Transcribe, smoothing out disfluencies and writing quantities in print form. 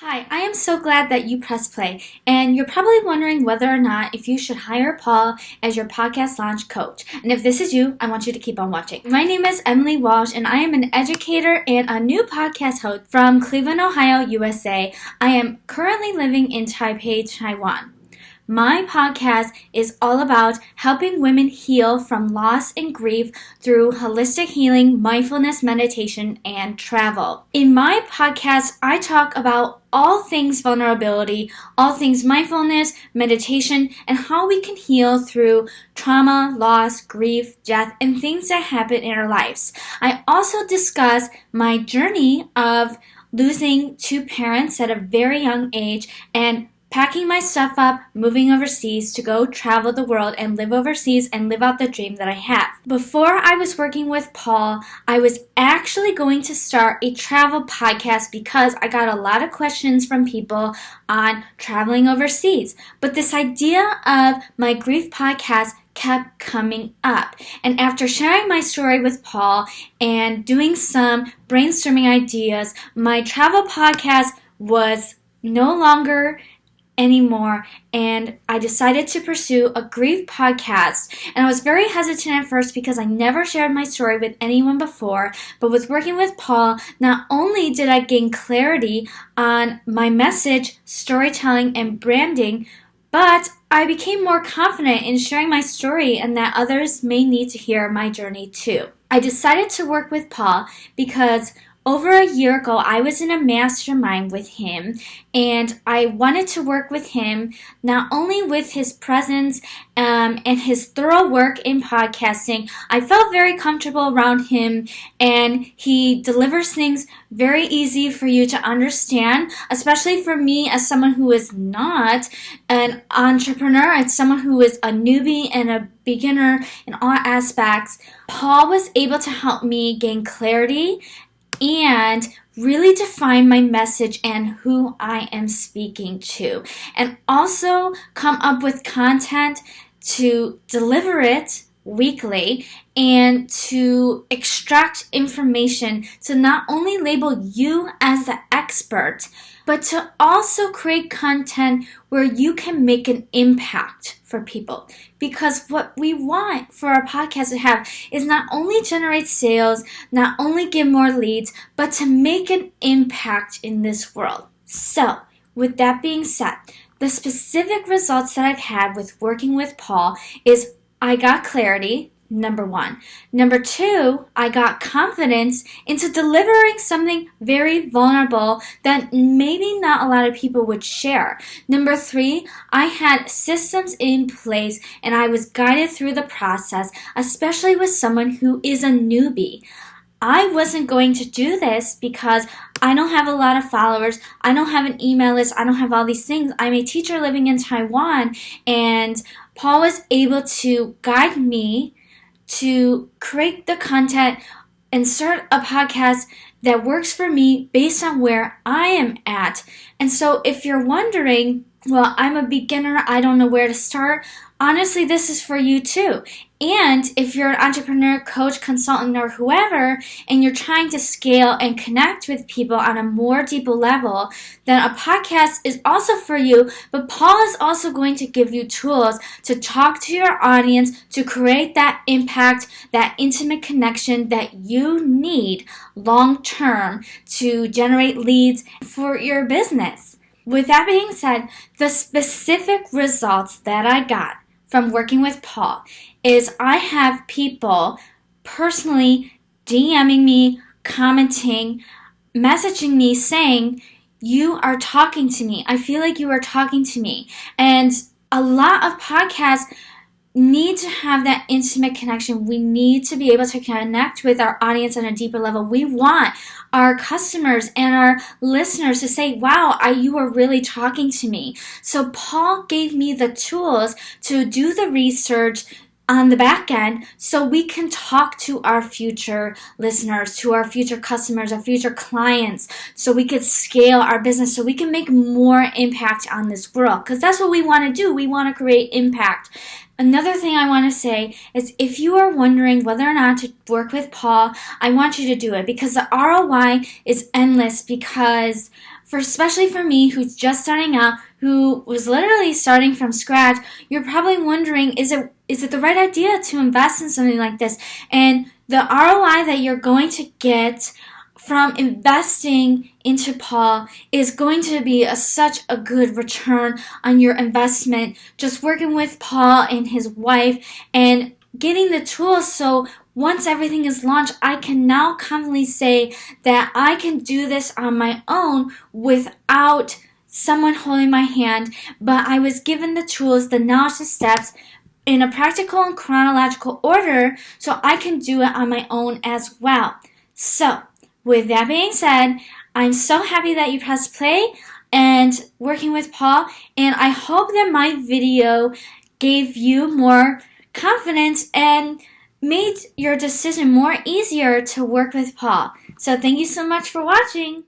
Hi, I am so glad that you pressed play, and you're probably wondering whether or not if you should hire Paul as your podcast launch coach. And if this is you, I want you to keep on watching. My name is Emily Walsh, and I am an educator and a new podcast host from Cleveland, Ohio, USA. I am currently living in Taipei, Taiwan. My podcast is all about helping women heal from loss and grief through holistic healing, mindfulness, meditation, and travel. In my podcast, I talk about all things vulnerability, all things mindfulness, meditation, and how we can heal through trauma, loss, grief, death, and things that happen in our lives. I also discuss my journey of losing two parents at a very young age and packing my stuff up, moving overseas to go travel the world and live overseas and live out the dream that I have. Before I was working with Paul, I was actually going to start a travel podcast because I got a lot of questions from people on traveling overseas. But this idea of my grief podcast kept coming up. And after sharing my story with Paul and doing some brainstorming ideas, my travel podcast was no longer anymore, and I decided to pursue a grief podcast. And I was very hesitant at first because I never shared my story with anyone before, but with working with Paul, not only did I gain clarity on my message, storytelling, and branding, but I became more confident in sharing my story and that others may need to hear my journey too. I decided to work with Paul because over a year ago, I was in a mastermind with him, and I wanted to work with him not only with his presence and his thorough work in podcasting. I felt very comfortable around him, and he delivers things very easy for you to understand, especially for me as someone who is not an entrepreneur, as someone who is a newbie and a beginner in all aspects. Paul was able to help me gain clarity and really define my message and who I am speaking to, and also come up with content to deliver it weekly and to extract information to not only label you as the expert, but to also create content where you can make an impact for people. Because what we want for our podcast to have is not only generate sales, not only give more leads, but to make an impact in this world. So, with that being said, the specific results that I've had with working with Paul is I got clarity, number one. Number two, I got confidence into delivering something very vulnerable that maybe not a lot of people would share. Number three, I had systems in place and I was guided through the process, especially with someone who is a newbie. I wasn't going to do this because I don't have a lot of followers. I don't have an email list. I don't have all these things. I'm a teacher living in Taiwan, and Paul was able to guide me to create the content and start a podcast that works for me based on where I am at. And so if you're wondering, well, I'm a beginner, I don't know where to start, honestly, this is for you too. And if you're an entrepreneur, coach, consultant, or whoever, and you're trying to scale and connect with people on a more deeper level, then a podcast is also for you. But Paul is also going to give you tools to talk to your audience, to create that impact, that intimate connection that you need long term to generate leads for your business. With that being said, the specific results that I got from working with Paul is I have people personally DMing me, commenting, messaging me saying, you are talking to me. I feel like you are talking to me. And a lot of podcasts need to have that intimate connection. We need to be able to connect with our audience on a deeper level. We want our customers and our listeners to say, wow, you are really talking to me. So Paul gave me the tools to do the research on the back end so we can talk to our future listeners, to our future customers, our future clients, so we could scale our business, so we can make more impact on this world. Because that's what we want to do. We want to create impact. Another thing I want to say is if you are wondering whether or not to work with Paul, I want you to do it because the ROI is endless. Because especially for me who's just starting out, who was literally starting from scratch, you're probably wondering, is it the right idea to invest in something like this? And the ROI that you're going to get from investing into Paul is going to be such a good return on your investment. Just working with Paul and his wife and getting the tools, so once everything is launched, I can now confidently say that I can do this on my own without someone holding my hand, but I was given the tools, the knowledge, the steps in a practical and chronological order, so I can do it on my own as well. So, with that being said, I'm so happy that you pressed play and working with Paul, and I hope that my video gave you more confidence and made your decision more easier to work with Paul. So thank you so much for watching.